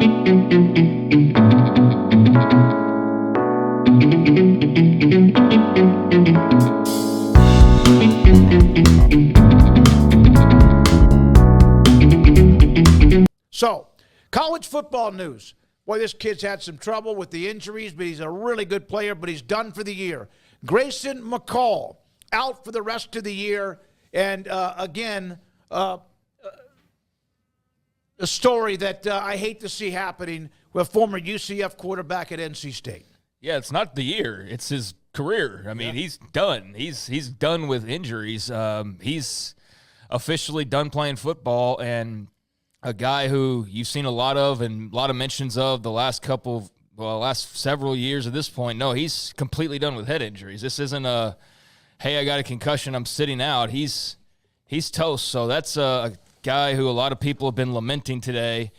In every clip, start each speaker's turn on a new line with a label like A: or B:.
A: So, college football news. Boy, this kid's had some trouble with the injuries, but he's a really good player, but he's done for the year. Grayson McCall out for the rest of the year. And, again, a story that I hate to see happening with former UCF quarterback at NC State.
B: Yeah, it's not the year. It's his career. I mean, he's done. He's done with injuries. He's officially done playing football, and a guy who you've seen a lot of and a lot of mentions of the last several years at this point. No, he's completely done with head injuries. This isn't a, hey, I got a concussion, I'm sitting out. He's toast. So that's a guy who a lot of people have been lamenting today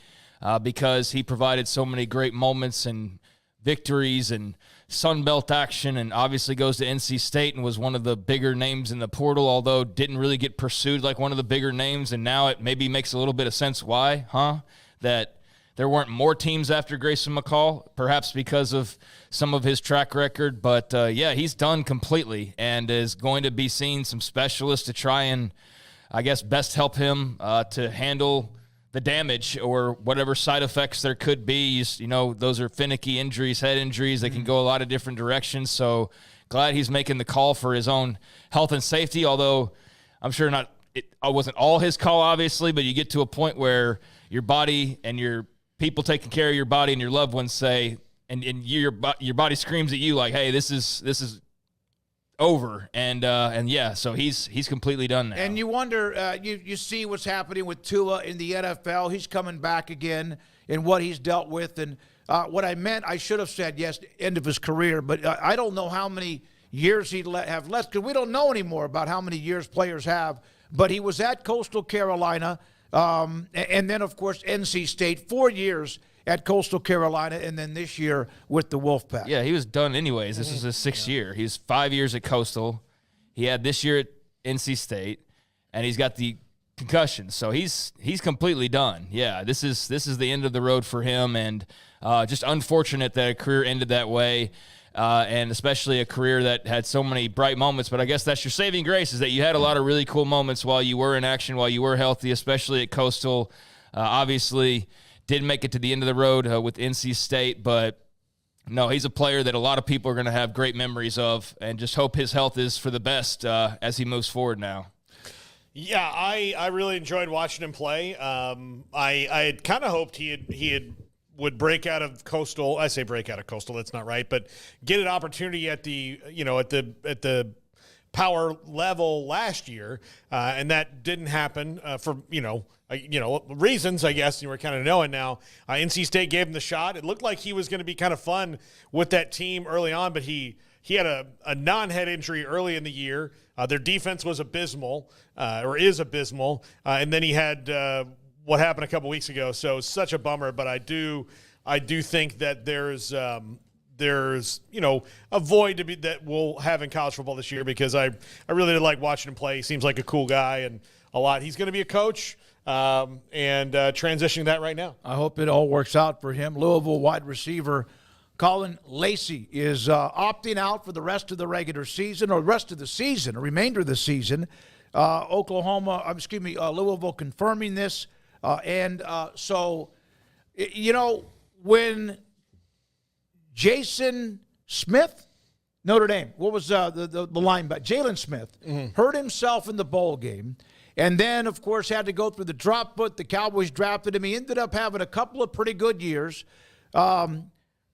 B: because he provided so many great moments and victories and Sun Belt action, and obviously goes to NC State and was one of the bigger names in the portal, although didn't really get pursued like one of the bigger names. And now it maybe makes a little bit of sense why, that there weren't more teams after Grayson McCall, perhaps because of some of his track record. But, yeah, he's done completely and is going to be seeing some specialists to try and, I guess, best help him to handle the damage or whatever side effects there could be. You know, those are finicky injuries, head injuries. They can go a lot of different directions. So glad he's making the call for his own health and safety, although I'm sure it wasn't all his call, obviously, but you get to a point where your body and your people taking care of your body and your loved ones say, and your body screams at you like, hey, this is over, and yeah, so he's completely done now.
A: And you wonder, you see what's happening with Tua in the NFL. He's coming back again in what he's dealt with, and what I meant, I should have said, yes, end of his career, but I don't know how many years he'd have left, because we don't know anymore about how many years players have, but he was at Coastal Carolina, and then, of course, NC State, 4 years at Coastal Carolina, and then this year with the Wolfpack.
B: Yeah, he was done anyways. This is his sixth year. He's 5 years at Coastal. He had this year at NC State, and he's got the concussion. So he's completely done. Yeah, this is the end of the road for him, and just unfortunate that a career ended that way, and especially a career that had so many bright moments. But I guess that's your saving grace, is that you had a lot of really cool moments while you were in action, while you were healthy, especially at Coastal. Obviously, didn't make it to the end of the road with NC State, but no, he's a player that a lot of people are going to have great memories of, and just hope his health is for the best as he moves forward now.
C: Yeah, I really enjoyed watching him play. I had kind of hoped he would break out of Coastal. I say break out of Coastal, that's not right, but get an opportunity at the power level last year, and that didn't happen for reasons, I guess. You were kind of knowing now. NC State gave him the shot. It looked like he was going to be kind of fun with that team early on, but he had a non-head injury early in the year. Their defense was abysmal, or is abysmal, and then he had what happened a couple weeks ago. So such a bummer, but I do think that there's a void that we'll have in college football this year, because I really did like watching him play. He seems like a cool guy and a lot. He's going to be a coach and transitioning that right now.
A: I hope it all works out for him. Louisville wide receiver Caullin Lacy is opting out for the rest of the regular season, or the remainder of the season. Louisville confirming this. So, when Jason Smith, Notre Dame, what was the linebacker? Jalen Smith hurt himself in the bowl game, and then, of course, had to go through the drop foot. The Cowboys drafted him. He ended up having a couple of pretty good years.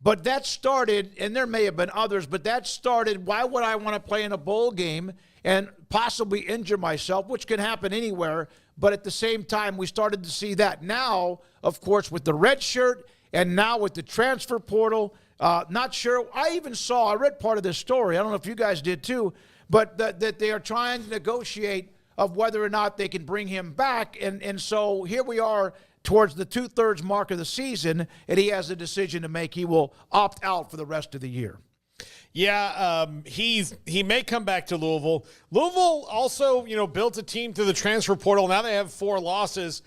A: But that started, and there may have been others, but that started, why would I want to play in a bowl game and possibly injure myself, which can happen anywhere. But at the same time, we started to see that. Now, of course, with the red shirt and now with the transfer portal, not sure. I read part of this story. I don't know if you guys did too, but that they are trying to negotiate of whether or not they can bring him back. And so here we are towards the 2/3 mark of the season, and he has a decision to make. He will opt out for the rest of the year.
C: Yeah, he may come back to Louisville. Louisville also, built a team through the transfer portal. Now they have 4 losses.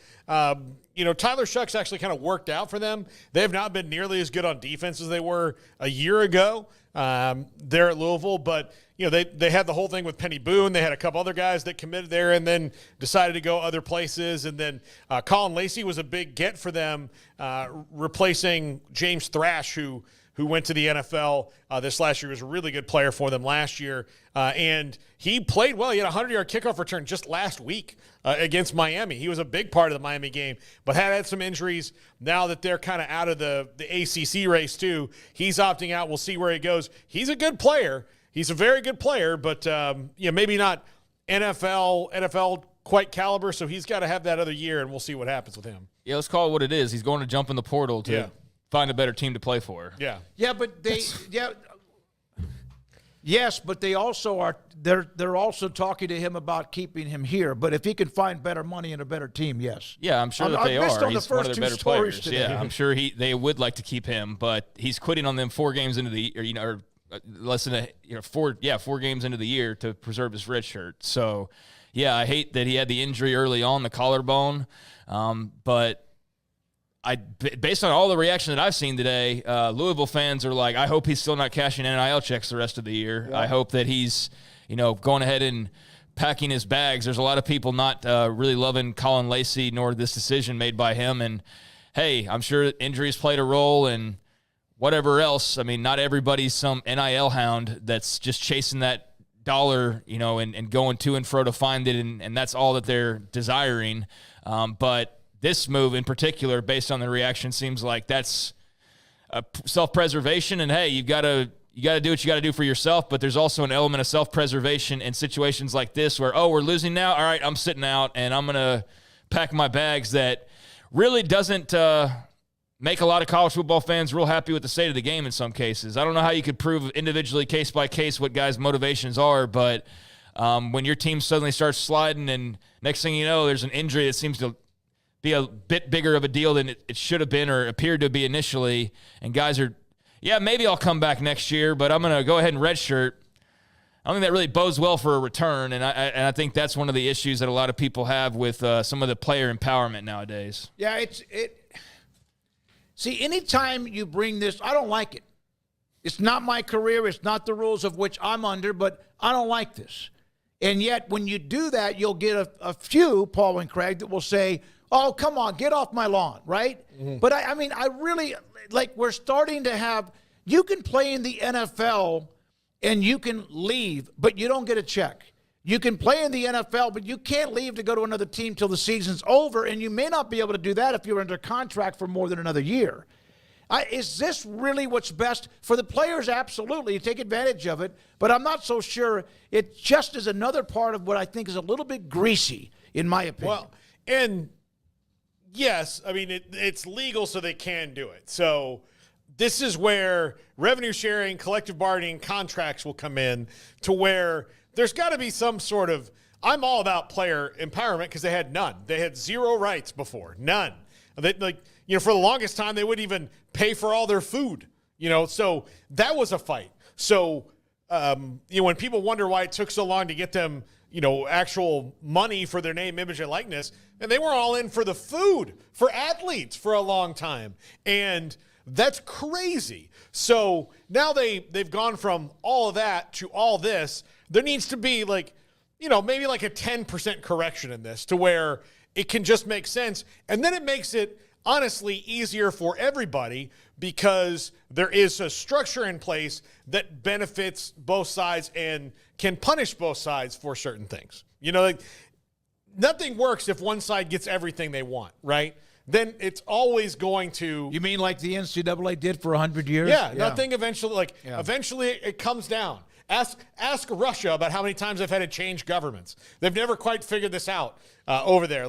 C: Tyler Shucks actually kind of worked out for them. They have not been nearly as good on defense as they were a year ago there at Louisville. But, they had the whole thing with Penny Boone. They had a couple other guys that committed there and then decided to go other places. And then Caullin Lacy was a big get for them, replacing James Thrash, who went to the NFL this last year. He was a really good player for them last year. And he played well. He had a 100-yard kickoff return just last week against Miami. He was a big part of the Miami game, but had some injuries. Now that they're kind of out of the ACC race too, he's opting out. We'll see where he goes. He's a good player. He's a very good player, but maybe not NFL quite caliber, so he's got to have that other year, and we'll see what happens with him.
B: Yeah, let's call it what it is. He's going to jump in the portal to find a better team to play for.
C: Yeah.
A: Yeah, but yes, but they also are they're also talking to him about keeping him here. But if he can find better money and a better team, yes.
B: Yeah, I'm sure that they are.
A: He's
B: one of their better players.
A: Today.
B: Yeah, I'm sure they would like to keep him, but he's quitting on them 4 games into the or less than 4 games into the year to preserve his red shirt. So, yeah, I hate that he had the injury early on, the collarbone, but based on all the reaction that I've seen today, Louisville fans are like, I hope he's still not cashing NIL checks the rest of the year. Yeah. I hope that he's, going ahead and packing his bags. There's a lot of people not really loving Caullin Lacy nor this decision made by him. And, hey, I'm sure injuries played a role and whatever else. I mean, not everybody's some NIL hound that's just chasing that dollar, and going to and fro to find it, and that's all that they're desiring. But this move in particular, based on the reaction, seems like that's a self-preservation. And hey, you got to do what you got to do for yourself. But there's also an element of self-preservation in situations like this, where we're losing now. All right, I'm sitting out, and I'm gonna pack my bags. That really doesn't make a lot of college football fans real happy with the state of the game in some cases. I don't know how you could prove individually, case by case, what guys' motivations are, but when your team suddenly starts sliding, and next thing you know, there's an injury that seems to be a bit bigger of a deal than it should have been or appeared to be initially. And guys are, maybe I'll come back next year, but I'm going to go ahead and redshirt. I don't think that really bodes well for a return. And I think that's one of the issues that a lot of people have with some of the player empowerment nowadays.
A: Yeah, see, anytime you bring this, I don't like it. It's not my career. It's not the rules of which I'm under, but I don't like this. And yet when you do that, you'll get a few, Paul and Craig, that will say, oh, come on, get off my lawn, right? Mm-hmm. But I mean, I really, we're starting to have, you can play in the NFL and you can leave, but you don't get a check. You can play in the NFL, but you can't leave to go to another team till the season's over, and you may not be able to do that if you're under contract for more than another year. Is this really what's best for the players? Absolutely. You take advantage of it, but I'm not so sure. It just is another part of what I think is a little bit greasy, in my opinion.
C: Well, and yes, I mean, it's legal, so they can do it. So this is where revenue sharing, collective bargaining, contracts will come in, to where there's got to be some sort of – I'm all about player empowerment because they had none. They had 0 rights before, none. They, for the longest time, they wouldn't even pay for all their food, So that was a fight. So, when people wonder why it took so long to get them, actual money for their name, image, and likeness, and they were all in for the food for athletes for a long time. And that's crazy. So now they've gone from all of that to all this. There needs to be maybe a 10% correction in this, to where it can just make sense. And then it makes it honestly easier for everybody, because there is a structure in place that benefits both sides and can punish both sides for certain things. Nothing works if one side gets everything they want, right? Then it's always going to.
A: You mean like the NCAA did for 100 years?
C: Yeah. Nothing eventually, eventually it comes down. Ask Russia about how many times they've had to change governments. They've never quite figured this out over there.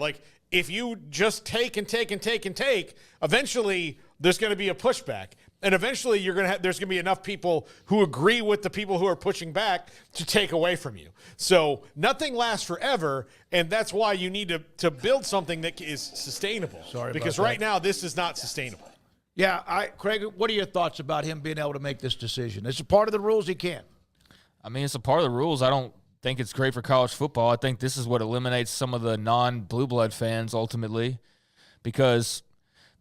C: If you just take and take and take and take, eventually there's going to be a pushback. And eventually there's going to be enough people who agree with the people who are pushing back to take away from you. So nothing lasts forever, and that's why you need to build something that is sustainable. Because right now this is not sustainable.
A: Yeah, Craig, what are your thoughts about him being able to make this decision? It's a part of the rules. He can.
B: I mean, it's a part of the rules. I don't think it's great for college football. I think this is what eliminates some of the non-blue blood fans ultimately, because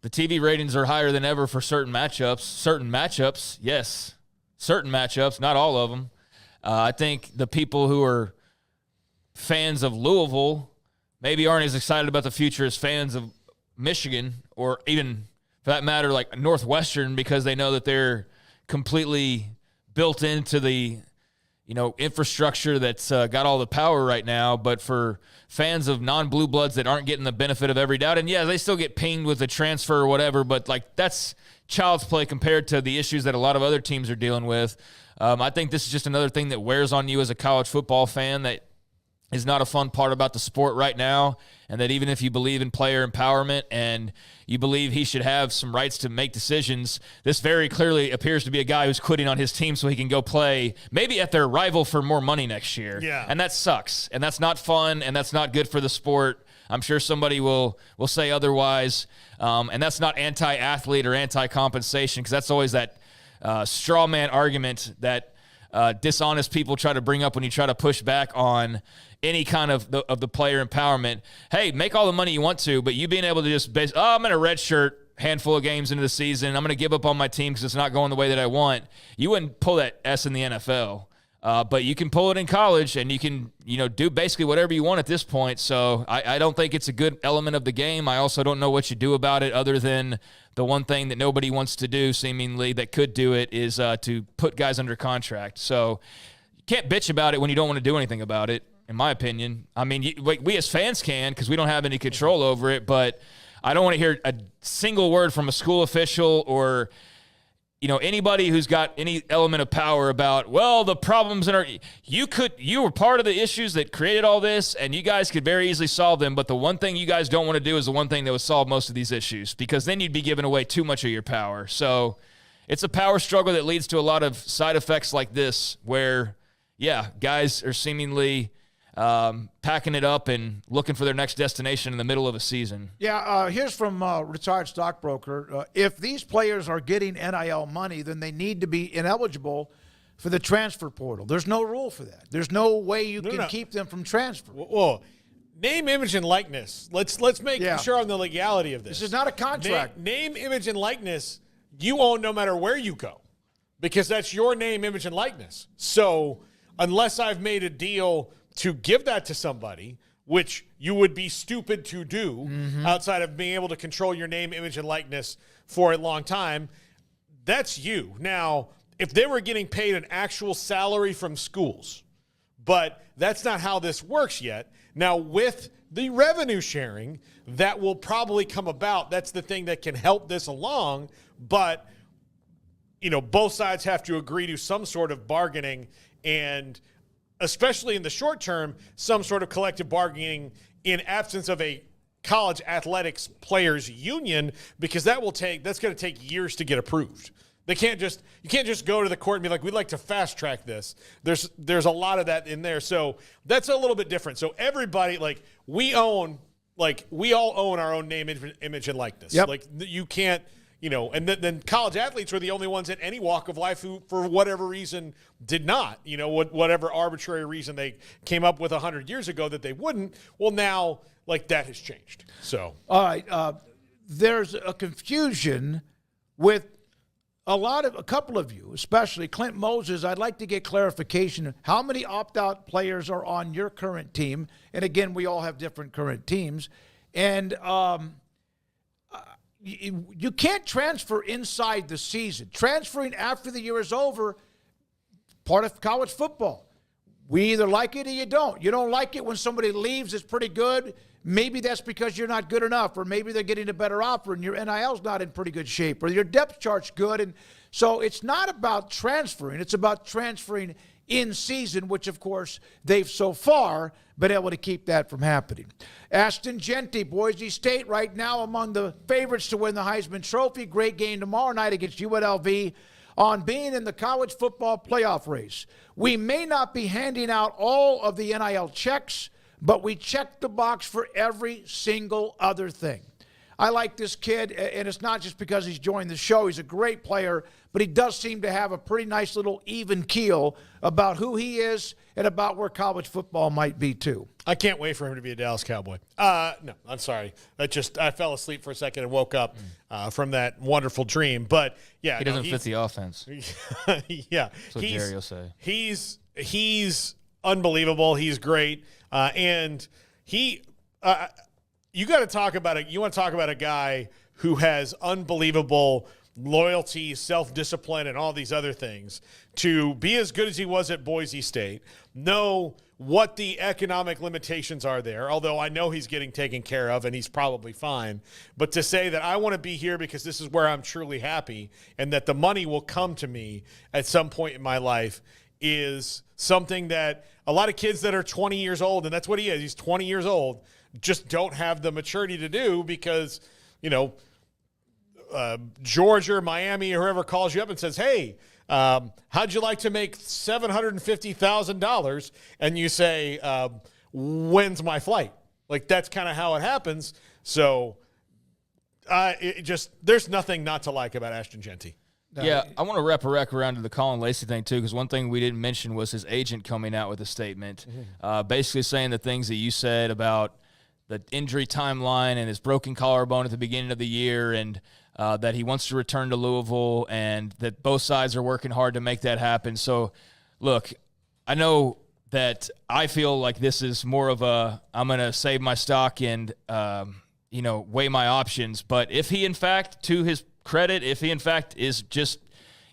B: the TV ratings are higher than ever for certain matchups. Certain matchups, yes. Certain matchups, not all of them. I think the people who are fans of Louisville maybe aren't as excited about the future as fans of Michigan, or even, for that matter, like Northwestern, because they know that they're completely built into the infrastructure that's got all the power right now. But for fans of non-blue bloods that aren't getting the benefit of every doubt, and yeah, they still get pinged with a transfer or whatever, but like that's child's play compared to the issues that a lot of other teams are dealing with. I think this is just another thing that wears on you as a college football fan that is not a fun part about the sport right now, and that even if you believe in player empowerment and you believe he should have some rights to make decisions, this very clearly appears to be a guy who's quitting on his team so he can go play maybe at their rival for more money next year.
C: Yeah.
B: And that sucks, and that's not fun, and that's not good for the sport. I'm sure somebody will say otherwise, and that's not anti-athlete or anti-compensation, because that's always that straw man argument that dishonest people try to bring up when you try to push back on any kind of the player empowerment. Hey, make all the money you want to, but you being able to just I'm in a red shirt handful of games into the season, I'm going to give up on my team because it's not going the way that I want. You wouldn't pull that S in the NFL. But you can pull it in college, and you can, do basically whatever you want at this point. So I don't think it's a good element of the game. I also don't know what you do about it, other than the one thing that nobody wants to do, seemingly, that could do it, is to put guys under contract. So you can't bitch about it when you don't want to do anything about it, in my opinion. I mean, we as fans can, because we don't have any control over it, but I don't want to hear a single word from a school official or anybody who's got any element of power about, well, the problems you were part of the issues that created all this, and you guys could very easily solve them, but the one thing you guys don't want to do is the one thing that would solve most of these issues, because then you'd be giving away too much of your power. So it's a power struggle that leads to a lot of side effects like this, where, yeah, guys are seemingly packing it up and looking for their next destination in the middle of a season.
A: Yeah, here's from retired stockbroker. If these players are getting NIL money, then they need to be ineligible for the transfer portal. There's no rule for that. There's no way you can keep them from transfer.
C: Well, name, image, and likeness. Let's make sure on the legality of this.
A: This is not a contract.
C: Name, image, and likeness you own no matter where you go, because that's your name, image, and likeness. So unless I've made a deal to give that to somebody, which you would be stupid to do outside of being able to control your name, image, and likeness for a long time, that's you. Now, if they were getting paid an actual salary from schools, but that's not how this works yet. Now, with the revenue sharing, that will probably come about. That's the thing that can help this along, but both sides have to agree to some sort of bargaining, and especially in the short term, some sort of collective bargaining in absence of a college athletics players union, because that's going to take years to get approved. You can't just go to the court and be like, we'd like to fast track this. There's a lot of that in there. So that's a little bit different. So everybody, we all own our own name, image, and likeness.
A: Yep.
C: You can't, and then college athletes were the only ones in any walk of life who, for whatever reason, did not, whatever arbitrary reason they came up with 100 years ago that they wouldn't. Well, now, that has changed. So,
A: all right, there's a confusion with a couple of you, especially Clint Moses. I'd like to get clarification. How many opt-out players are on your current team? And again, we all have different current teams. And, you can't transfer inside the season. Transferring after the year is over, part of college football. We either like it or you don't. You don't like it when somebody leaves, it's pretty good. Maybe that's because you're not good enough, or maybe they're getting a better offer and your NIL's not in pretty good shape, or your depth chart's good. And so it's not about transferring. It's about transferring in season, which, of course, they've so far been able to keep that from happening. Ashton Jeanty, Boise State, right now among the favorites to win the Heisman Trophy. Great game tomorrow night against UNLV on being in the college football playoff race. We may not be handing out all of the NIL checks, but we check the box for every single other thing. I like this kid, and it's not just because he's joined the show. He's a great player, but he does seem to have a pretty nice little even keel about who he is and about where college football might be, too.
C: I can't wait for him to be a Dallas Cowboy. No, I'm sorry. I fell asleep for a second and woke up from that wonderful dream. But, yeah.
B: He doesn't fit the offense.
C: Yeah.
B: That's what Jerry will say.
C: He's unbelievable. He's great. And he you got to talk about it. You want to talk about a guy who has unbelievable loyalty, self-discipline, and all these other things to be as good as he was at Boise State, know what the economic limitations are there, although I know he's getting taken care of and he's probably fine. But to say that I want to be here because this is where I'm truly happy and that the money will come to me at some point in my life is something that a lot of kids that are 20 years old, and that's what he is, he's 20 years old, just don't have the maturity to do because, Georgia or Miami or whoever calls you up and says, hey, how'd you like to make $750,000? And you say, when's my flight? Like, that's kind of how it happens. So there's nothing not to like about Ashton Jeanty.
B: Yeah, I want to wrap around to the Caullin Lacy thing, too, because one thing we didn't mention was his agent coming out with a statement, basically saying the things that you said about the injury timeline and his broken collarbone at the beginning of the year and that he wants to return to Louisville and that both sides are working hard to make that happen. So, look, I know that I feel like this is more of a I'm going to save my stock and, weigh my options. But if he, in fact, to his credit, if he, in fact, is just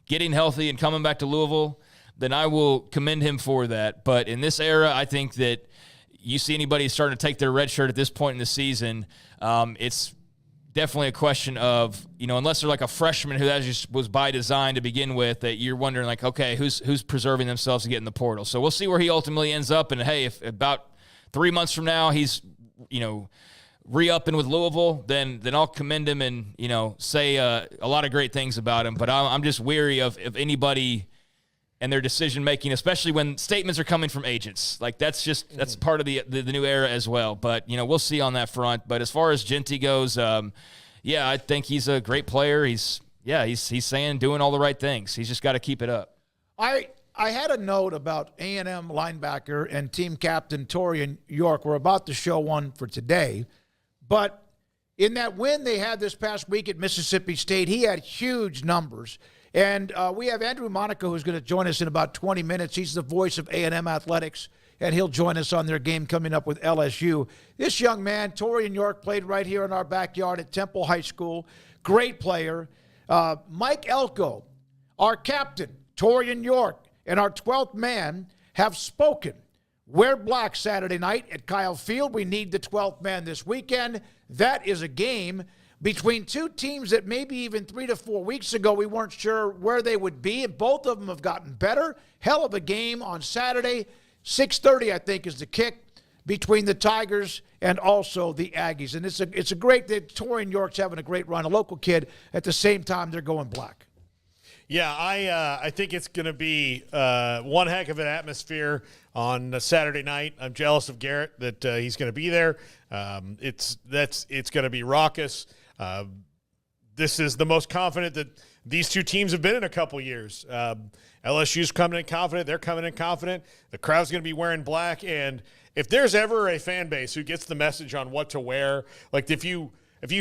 B: getting healthy and coming back to Louisville, then I will commend him for that. But in this era, I think that you see anybody starting to take their red shirt at this point in the season, it's definitely a question of, unless they're like a freshman who that just was by design to begin with, that you're wondering like, okay, who's preserving themselves to get in the portal. So we'll see where he ultimately ends up. And hey, if about 3 months from now he's, re-upping with Louisville, then I'll commend him and, say a lot of great things about him. But I'm just weary of anybody and their decision-making, especially when statements are coming from agents. Like, that's part of the new era as well. But, we'll see on that front. But as far as Jeanty goes, I think he's a great player. He's saying, doing all the right things. He's just got to keep it up.
A: I had a note about A&M linebacker and team captain Torian York. We're about to show one for today. But in that win they had this past week at Mississippi State, he had huge numbers. And we have Andrew Monaco, who's going to join us in about 20 minutes. He's the voice of A&M Athletics, and he'll join us on their game coming up with LSU. This young man, Torian York, played right here in our backyard at Temple High School. Great player. Mike Elko, our captain, Torian York, and our 12th man have spoken. Wear black Saturday night at Kyle Field. We need the 12th man this weekend. That is a game between two teams that maybe even 3 to 4 weeks ago we weren't sure where they would be, and both of them have gotten better. Hell of a game on Saturday. 6:30, I think, is the kick between the Tigers and also the Aggies. And it's a great that Torian York's having a great run, a local kid. At the same time, they're going black.
C: Yeah, I think it's going to be one heck of an atmosphere on Saturday night. I'm jealous of Garrett that he's going to be there. It's going to be raucous. This is the most confident that these two teams have been in a couple years. LSU's coming in confident. They're coming in confident. The crowd's going to be wearing black. And if there's ever a fan base who gets the message on what to wear, like if you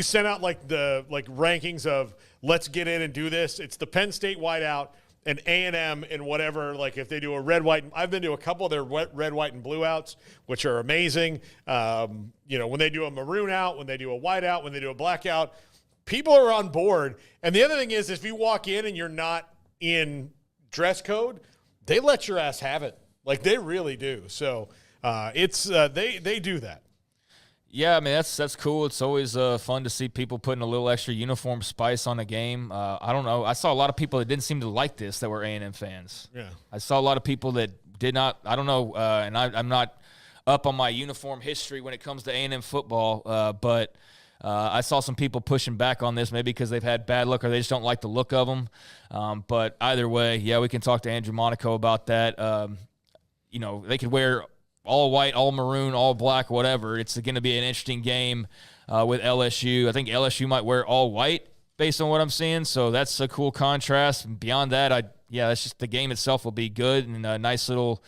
C: send out the rankings of let's get in and do this, it's the Penn State whiteout and A&M and whatever. Like if they do a red, white, I've been to a couple of their red, white, and blue outs, which are amazing. When they do a maroon out, when they do a white out, when they do a blackout, people are on board. And the other thing is, if you walk in and you're not in dress code, they let your ass have it. Like they really do. So they do that.
B: Yeah, I mean, that's cool. It's always fun to see people putting a little extra uniform spice on a game. I don't know. I saw a lot of people that didn't seem to like this that were A&M fans.
C: Yeah.
B: I saw a lot of people that did not. I don't know, and I'm not up on my uniform history when it comes to A&M football, but I saw some people pushing back on this, maybe because they've had bad luck or they just don't like the look of them. But either way, yeah, we can talk to Andrew Monaco about that. They could wear all white, all maroon, all black, whatever. It's going to be an interesting game with LSU. I think LSU might wear all white based on what I'm seeing, so that's a cool contrast. And beyond that, that's just the game itself will be good and a nice little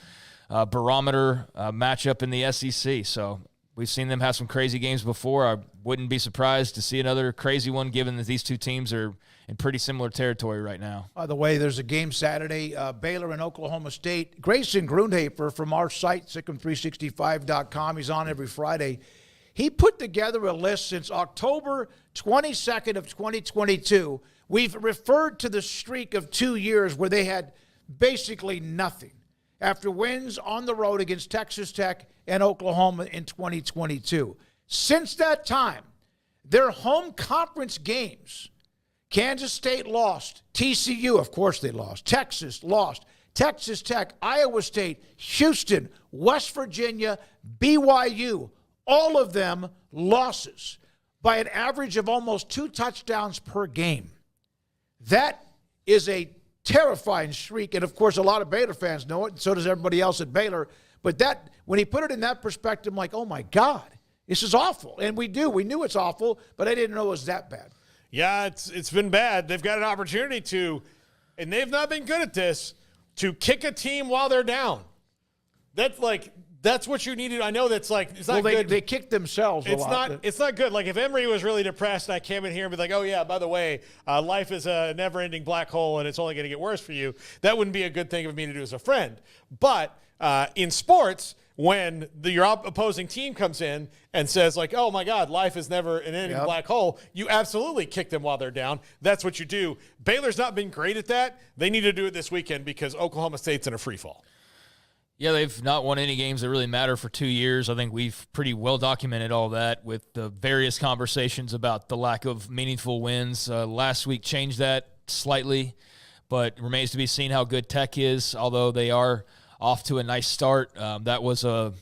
B: barometer matchup in the SEC. So we've seen them have some crazy games before. I wouldn't be surprised to see another crazy one, given that these two teams are in pretty similar territory right now.
A: By the way, there's a game Saturday, Baylor and Oklahoma State. Grayson McCall from our site, Sikkim365.com, he's on every Friday. He put together a list since October 22nd of 2022. We've referred to the streak of 2 years where they had basically nothing after wins on the road against Texas Tech and Oklahoma in 2022. Since that time, their home conference games, Kansas State lost, TCU, of course they lost, Texas lost, Texas Tech, Iowa State, Houston, West Virginia, BYU, all of them losses by an average of almost 2 touchdowns per game. That is a terrifying streak, and of course a lot of Baylor fans know it, and so does everybody else at Baylor. But that, when he put it in that perspective, I'm like, oh my God, this is awful. And we knew it's awful, but I didn't know it was that bad.
C: Yeah, it's been bad. They've got an opportunity to, and they've not been good at this, to kick a team while they're down. That's what you needed. I know that's it's not good.
A: They kicked themselves a lot.
C: It's not good. Like if Emory was really depressed and I came in here and be like, oh yeah, by the way, life is a never-ending black hole and it's only going to get worse for you, that wouldn't be a good thing of me to do as a friend. But in sports, when your opposing team comes in and says like, oh my God, life is never an ending black hole, you absolutely kick them while they're down. That's what you do. Baylor's not been great at that. They need to do it this weekend because Oklahoma State's in a free fall.
B: Yeah, they've not won any games that really matter for 2 years. I think we've pretty well documented all that with the various conversations about the lack of meaningful wins. Last week changed that slightly, but it remains to be seen how good Tech is, although they are off to a nice start. That was a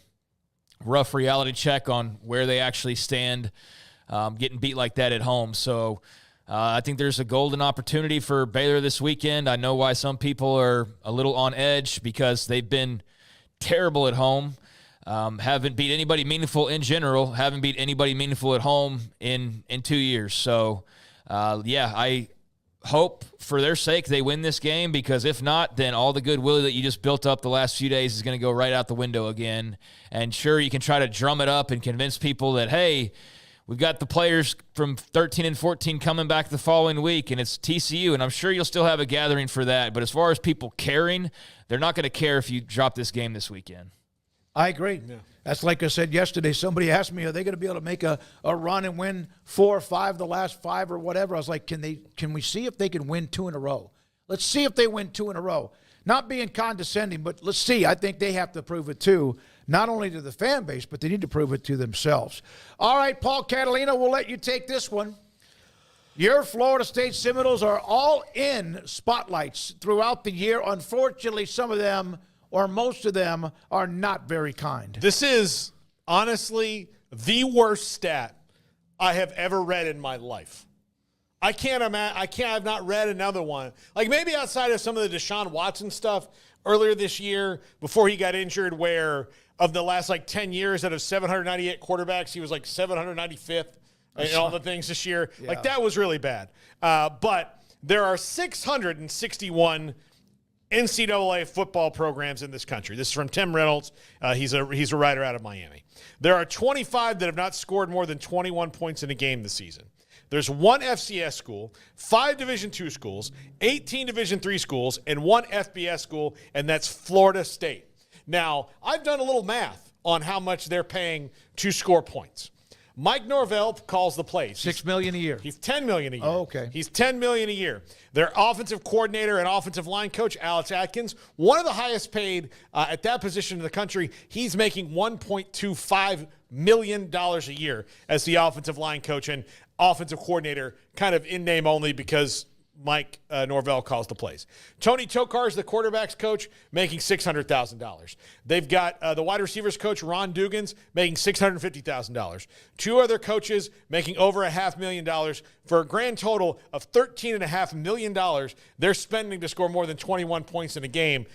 B: rough reality check on where they actually stand, getting beat like that at home. So I think there's a golden opportunity for Baylor this weekend. I know why some people are a little on edge because they've been terrible at home, haven't beat anybody meaningful in general, haven't beat anybody meaningful at home in 2 years. So, I hope for their sake they win this game, because if not, then all the goodwill that you just built up the last few days is going to go right out the window again. And sure, you can try to drum it up and convince people that, hey, we've got the players from 13 and 14 coming back the following week, and it's TCU, and I'm sure you'll still have a gathering for that. But as far as people caring, they're not going to care if you drop this game this weekend.
A: I agree. Yeah. That's like I said yesterday. Somebody asked me, are they going to be able to make a run and win 4 or 5 the last 5 or whatever? I was like, can we see if they can win 2 in a row? Let's see if they win 2 in a row. Not being condescending, but let's see. I think they have to prove it too, not only to the fan base, but they need to prove it to themselves. All right, Paul Catalina, we'll let you take this one. Your Florida State Seminoles are all in spotlights throughout the year. Unfortunately, some of them, or most of them, are not very kind.
C: This is honestly the worst stat I have ever read in my life. I have not read another one. Like maybe outside of some of the Deshaun Watson stuff earlier this year before he got injured, where of the last 10 years out of 798 quarterbacks, he was 795th and all the things this year. Yeah. That was really bad. But there are 661 NCAA football programs in this country. This is from Tim Reynolds. He's a writer out of Miami. There are 25 that have not scored more than 21 points in a game this season. There's 1 FCS school, 5 Division II schools, 18 Division III schools, and 1 FBS school, and that's Florida State. Now, I've done a little math on how much they're paying to score points. Mike Norvell calls the plays.
A: $6 million a year.
C: He's $10 million a year.
A: Oh, okay.
C: He's $10 million a year. Their offensive coordinator and offensive line coach, Alex Atkins, one of the highest paid at that position in the country. He's making $1.25 million a year as the offensive line coach and offensive coordinator, kind of in name only because Mike Norvell calls the plays. Tony Tokar is the quarterback's coach, making $600,000. They've got the wide receivers coach, Ron Dugans, making $650,000. 2 other coaches making over $500,000 for a grand total of $13.5 million they're spending to score more than 21 points in a game.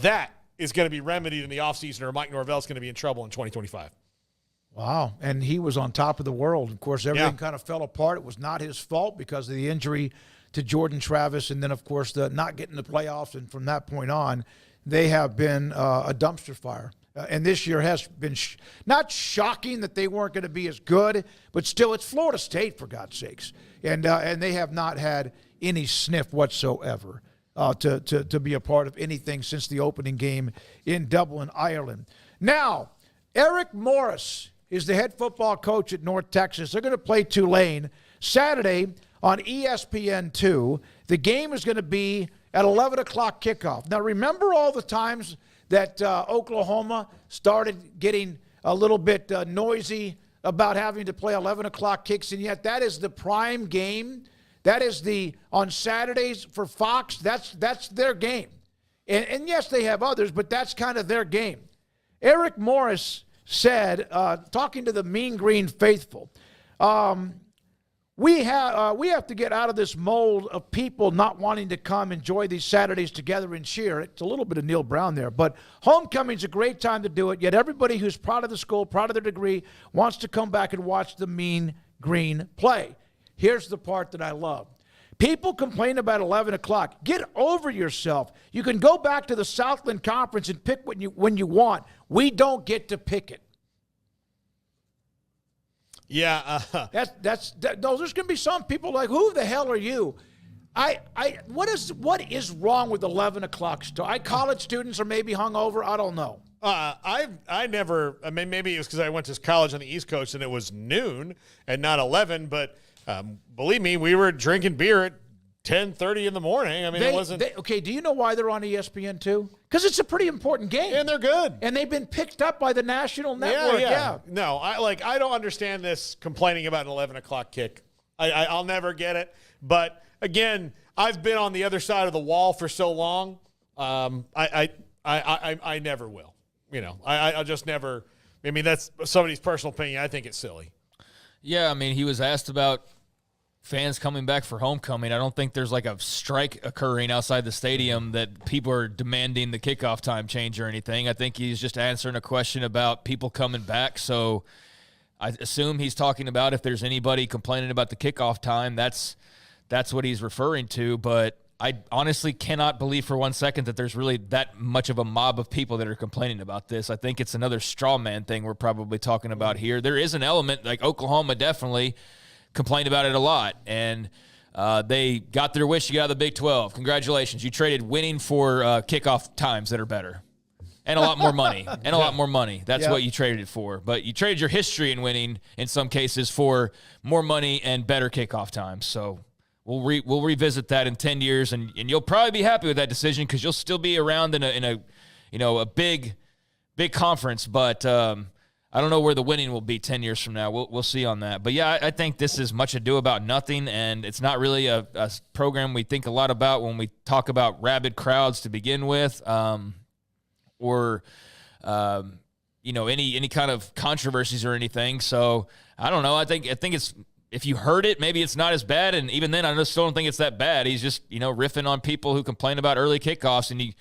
C: That is going to be remedied in the offseason, or Mike Norvell's going to be in trouble in 2025.
A: Wow. And he was on top of the world. Of course, everything kind of fell apart. It was not his fault because of the injury to Jordan Travis. And then, of course, the not getting the playoffs. And from that point on, they have been a dumpster fire. And this year has been not shocking that they weren't going to be as good, but still, it's Florida State, for God's sakes. And they have not had any sniff whatsoever to be a part of anything since the opening game in Dublin, Ireland. Now, Eric Morris is the head football coach at North Texas. They're going to play Tulane Saturday on ESPN2. The game is going to be at 11 o'clock kickoff. Now, remember all the times that Oklahoma started getting a little bit noisy about having to play 11 o'clock kicks, and yet that is the prime game. That is on Saturdays for Fox. That's their game. And yes, they have others, but that's kind of their game. Eric Morris said, talking to the Mean Green faithful, we have to get out of this mold of people not wanting to come enjoy these Saturdays together and cheer. It's a little bit of Neil Brown there, but homecoming's a great time to do it. Yet everybody who's proud of the school, proud of their degree, wants to come back and watch the Mean Green play. Here's the part that I love. People complain about 11 o'clock. Get over yourself. You can go back to the Southland Conference and pick when you want. We don't get to pick it.
C: Yeah.
A: There's going to be some people like, who the hell are you? What is wrong with 11 o'clock start? College students are maybe hungover. I don't know.
C: I never. I mean, maybe it was because I went to college on the East Coast and it was noon and not 11. But believe me, we were drinking beer at 10:30 in the morning. I mean, it wasn't.
A: Okay, do you know why they're on ESPN2? Because it's a pretty important game,
C: and they're good,
A: and they've been picked up by the national network. Yeah.
C: No, I don't understand this complaining about an 11 o'clock kick. I'll never get it. But again, I've been on the other side of the wall for so long. I never will. You know, I'll just never. I mean, that's somebody's personal opinion. I think it's silly.
B: Yeah, I mean, he was asked about fans coming back for homecoming. I don't think there's like a strike occurring outside the stadium that people are demanding the kickoff time change or anything. I think he's just answering a question about people coming back. So I assume he's talking about if there's anybody complaining about the kickoff time, that's what he's referring to. But I honestly cannot believe for 1 second that there's really that much of a mob of people that are complaining about this. I think it's another straw man thing we're probably talking about here. There is an element, like Oklahoma definitely complained about it a lot, and they got their wish. You got the Big 12. Congratulations. You traded winning for kickoff times that are better and a lot more money. And a lot more money. That's what you traded it for. But you traded your history in winning in some cases for more money and better kickoff times. So we'll revisit that in 10 years, and you'll probably be happy with that decision because you'll still be around in a big conference. But I don't know where the winning will be 10 years from now. We'll see on that. But, yeah, I think this is much ado about nothing, and it's not really a program we think a lot about when we talk about rabid crowds to begin with, or any kind of controversies or anything. So, I don't know. I think it's – if you heard it, maybe it's not as bad, and even then I just don't think it's that bad. He's just, riffing on people who complain about early kickoffs, and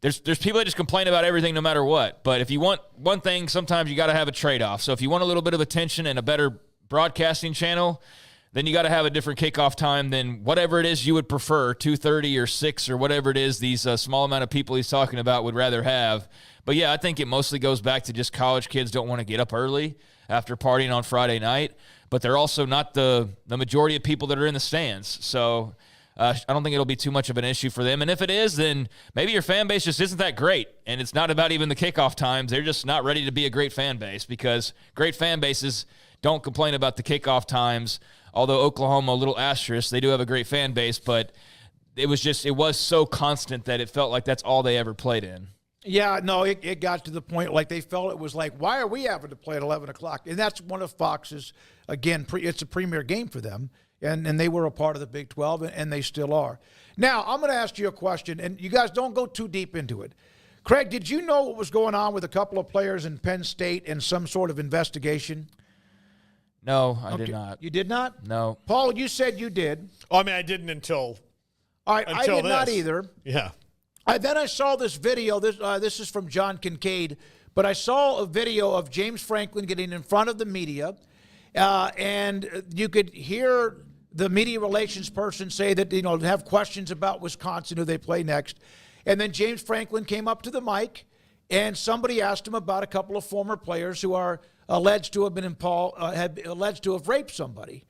B: There's people that just complain about everything no matter what. But if you want one thing, sometimes you got to have a trade-off. So if you want a little bit of attention and a better broadcasting channel, then you got to have a different kickoff time than whatever it is you would prefer, 2:30 or 6 or whatever it is these small amount of people he's talking about would rather have. But, yeah, I think it mostly goes back to just college kids don't want to get up early after partying on Friday night. But they're also not the majority of people that are in the stands. So I don't think it'll be too much of an issue for them. And if it is, then maybe your fan base just isn't that great. And it's not about even the kickoff times. They're just not ready to be a great fan base because great fan bases don't complain about the kickoff times. Although Oklahoma, a little asterisk, they do have a great fan base. But it was so constant that it felt like that's all they ever played in.
A: Yeah, no, it got to the point like they felt it was like, why are we having to play at 11 o'clock? And that's one of Fox's, again, it's a premier game for them. And they were a part of the Big 12, and they still are. Now, I'm going to ask you a question, and you guys don't go too deep into it. Craig, did you know what was going on with a couple of players in Penn State and some sort of investigation?
B: No, I did not.
A: You did not?
B: No.
A: Paul, you said you did.
C: Oh, I mean, I didn't until
A: All right, I did not either.
C: Yeah.
A: Then I saw this video. This is from John Kincaid but I saw a video of James Franklin getting in front of the media, and you could hear the media relations person say that, have questions about Wisconsin, who they play next. And then James Franklin came up to the mic, and somebody asked him about a couple of former players who are alleged to have been alleged to have raped somebody.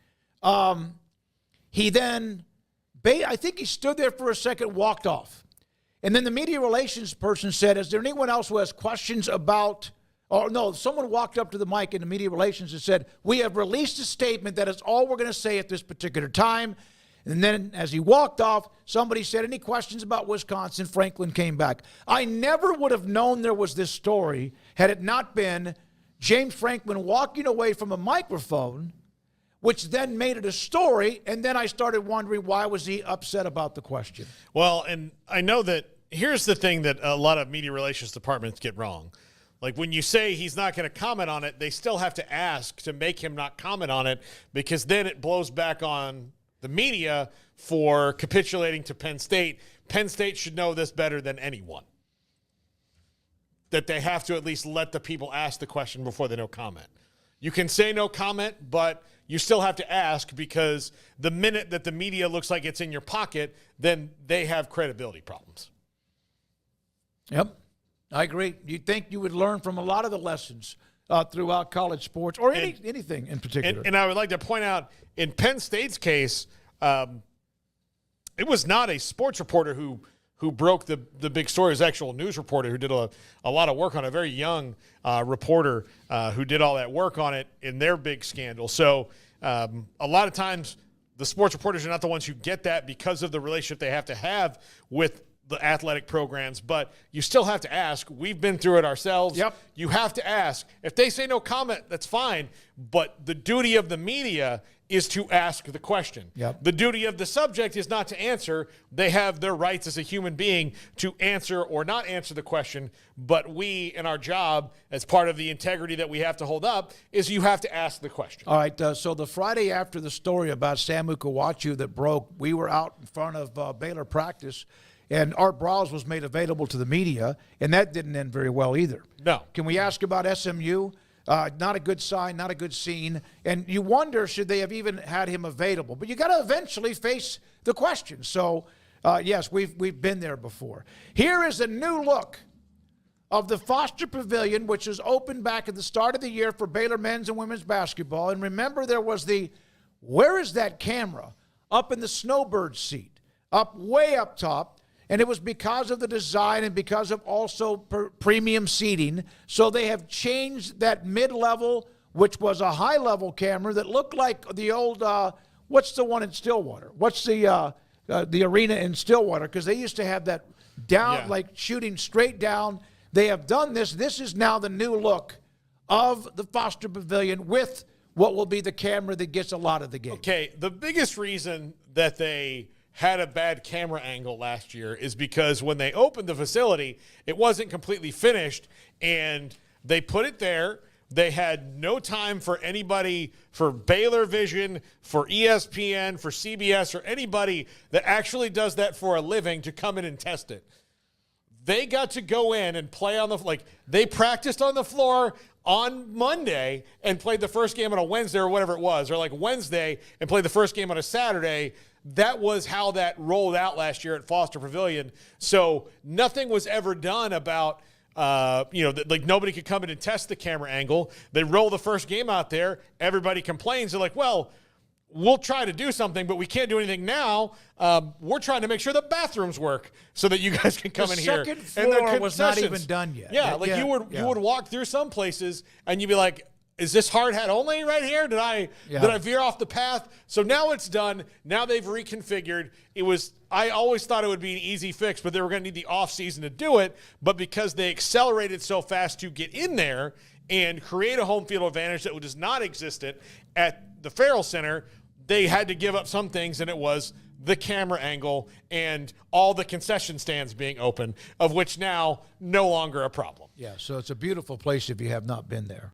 A: He then, I think he stood there for a second, walked off. And then the media relations person said, is there anyone else who has questions about, or no, someone walked up to the mic in the media relations and said, we have released a statement that is all we're going to say at this particular time. And then as he walked off, somebody said, any questions about Wisconsin? Franklin came back. I never would have known there was this story had it not been James Franklin walking away from a microphone, which then made it a story, and then I started wondering, why was he upset about the question?
C: Well, and I know that here's the thing that a lot of media relations departments get wrong. Like when you say he's not going to comment on it, they still have to ask to make him not comment on it, because then it blows back on the media for capitulating to Penn State. Penn State should know this better than anyone, that they have to at least let the people ask the question before they no comment. You can say no comment, but you still have to ask, because the minute that the media looks like it's in your pocket, then they have credibility problems.
A: Yep, I agree. You'd think you would learn from a lot of the lessons throughout college sports, or anything in particular.
C: And I would like to point out, in Penn State's case, it was not a sports reporter who broke the big story. It was an actual news reporter who did a lot of work on it, a very young reporter who did all that work on it in their big scandal. So a lot of times the sports reporters are not the ones who get that because of the relationship they have to have with the athletic programs, but you still have to ask. We've been through it ourselves.
A: Yep.
C: You have to ask. If they say no comment, that's fine, but the duty of the media is to ask the question.
A: Yep.
C: The duty of the subject is not to answer. They have their rights as a human being to answer or not answer the question, but we, in our job, as part of the integrity that we have to hold up, is you have to ask the question.
A: All right, so the Friday after the story about Samu Kawachu that broke, we were out in front of Baylor practice, and Art Browse was made available to the media, and that didn't end very well either.
C: No.
A: Can we ask about SMU? Not a good sign, not a good scene. And you wonder, should they have even had him available? But you got to eventually face the question. So, yes, we've been there before. Here is a new look of the Foster Pavilion, which was opened back at the start of the year for Baylor men's and women's basketball. And remember, there was where is that camera? Up in the snowbird seat, way up top. And it was because of the design and because of also premium seating. So they have changed that mid-level, which was a high-level camera that looked like the old, what's the one in Stillwater? What's the arena in Stillwater? Because they used to have that down, like shooting straight down. They have done this. This is now the new look of the Foster Pavilion with what will be the camera that gets a lot of the game.
C: Okay, the biggest reason that they had a bad camera angle last year is because when they opened the facility, it wasn't completely finished, and they put it there. They had no time for anybody, for Baylor Vision, for ESPN, for CBS, or anybody that actually does that for a living to come in and test it. They got to go in and play on they practiced on the floor on Monday and played the first game on a Wednesday or whatever it was, or Wednesday and played the first game on a Saturday. That was how that rolled out last year at Foster Pavilion. So nothing was ever done about, nobody could come in and test the camera angle. They roll the first game out there. Everybody complains. They're like, well, we'll try to do something, but we can't do anything now. We're trying to make sure the bathrooms work so that you guys can come in here.
A: The second floor was not even done yet.
C: Yeah, you would walk through some places and you'd be like, is this hard hat only right here? Did I veer off the path? So now it's done. Now they've reconfigured. I always thought it would be an easy fix, but they were going to need the off season to do it. But because they accelerated so fast to get in there and create a home field advantage that does not exist at the Farrell Center, they had to give up some things, and it was the camera angle and all the concession stands being open, of which now no longer a problem.
A: Yeah, so it's a beautiful place if you have not been there.